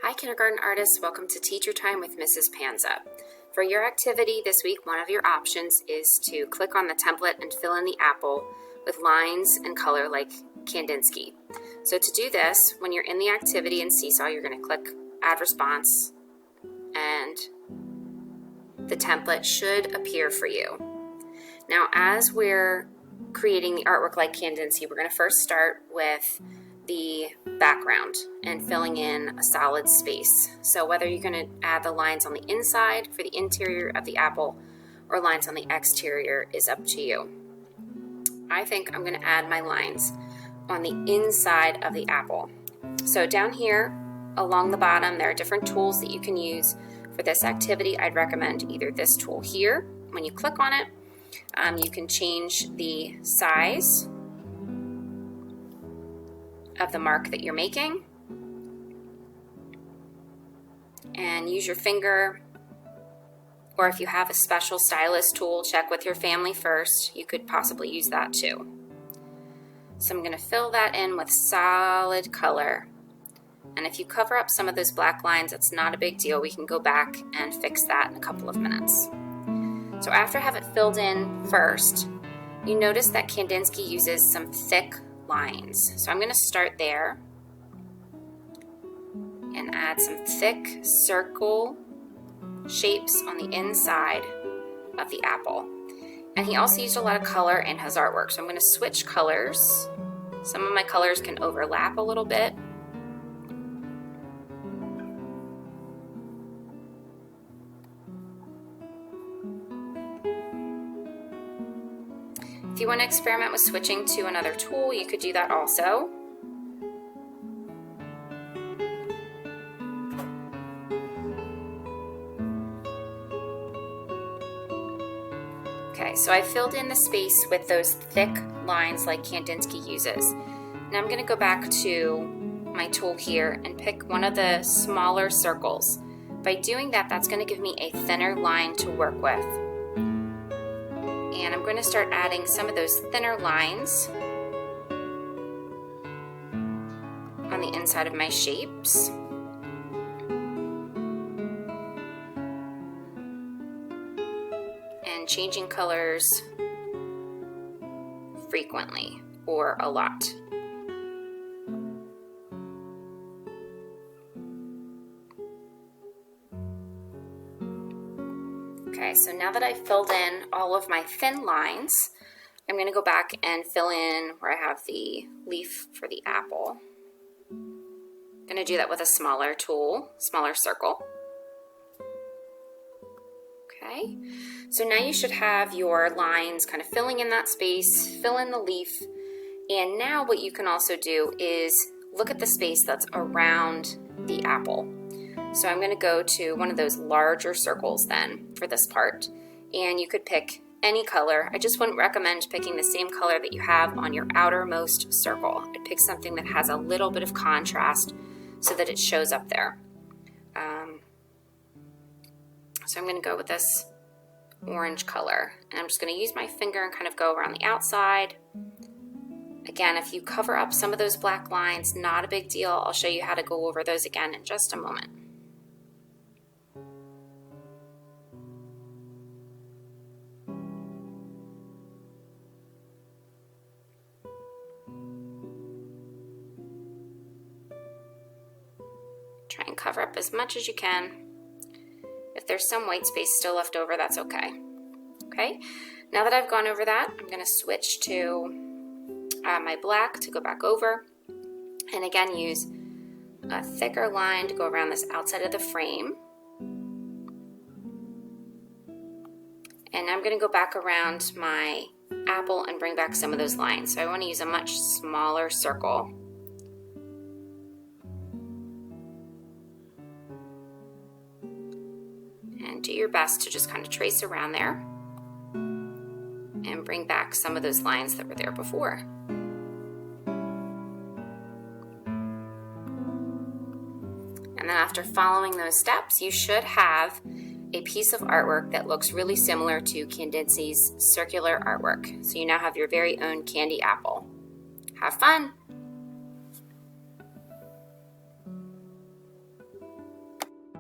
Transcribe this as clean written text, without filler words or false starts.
Hi kindergarten artists, welcome to Teacher Time with Mrs. Panza. For your activity this week, one of your options is to click on the template and fill in the apple with lines and color like Kandinsky. So to do this, when you're in the activity in Seesaw, you're going to click Add Response and the template should appear for you. Now as we're creating the artwork like Kandinsky, we're going to first start with the background and filling in a solid space. So whether you're going to add the lines on the inside for the interior of the apple or lines on the exterior is up to you. I think I'm going to add my lines on the inside of the apple. So down here along the bottom there are different tools that you can use for this activity. I'd recommend either this tool here. When you click on it, you can change the size of the mark that you're making and use your finger, or if you have a special stylus tool, check with your family first. You could possibly use that too. So I'm going to fill that in with solid color, and if you cover up some of those black lines, it's not a big deal. We can go back and fix that in a couple of minutes. So after I have it filled in first, you notice that Kandinsky uses some thick lines. So I'm going to start there and add some thick circle shapes on the inside of the apple. And he also used a lot of color in his artwork. So I'm going to switch colors. Some of my colors can overlap a little bit. If you want to experiment with switching to another tool, you could do that also. Okay, so I filled in the space with those thick lines like Kandinsky uses. Now I'm going to go back to my tool here and pick one of the smaller circles. By doing that, that's going to give me a thinner line to work with. And I'm going to start adding some of those thinner lines on the inside of my shapes. And changing colors frequently or a lot. Okay, so now that I've filled in all of my thin lines, I'm going to go back and fill in where I have the leaf for the apple. I'm going to do that with a smaller tool, smaller circle. Okay, so now you should have your lines kind of filling in that space, fill in the leaf, and now what you can also do is look at the space that's around the apple. So I'm going to go to one of those larger circles then for this part, and you could pick any color. I just wouldn't recommend picking the same color that you have on your outermost circle. I'd pick something that has a little bit of contrast so that it shows up there. So I'm going to go with this orange color, and I'm just going to use my finger and kind of go around the outside. Again, if you cover up some of those black lines, not a big deal. I'll show you how to go over those again in just a moment. Try and cover up as much as you can. If there's some white space still left over, that's okay. Okay, now that I've gone over that, I'm going to switch to my black to go back over, and again use a thicker line to go around this outside of the frame. And I'm going to go back around my apple and bring back some of those lines. So I want to use a much smaller circle. And do your best to just kind of trace around there and bring back some of those lines that were there before. And then after following those steps, you should have a piece of artwork that looks really similar to Kandinsky's circular artwork. So you now have your very own candy apple. Have fun!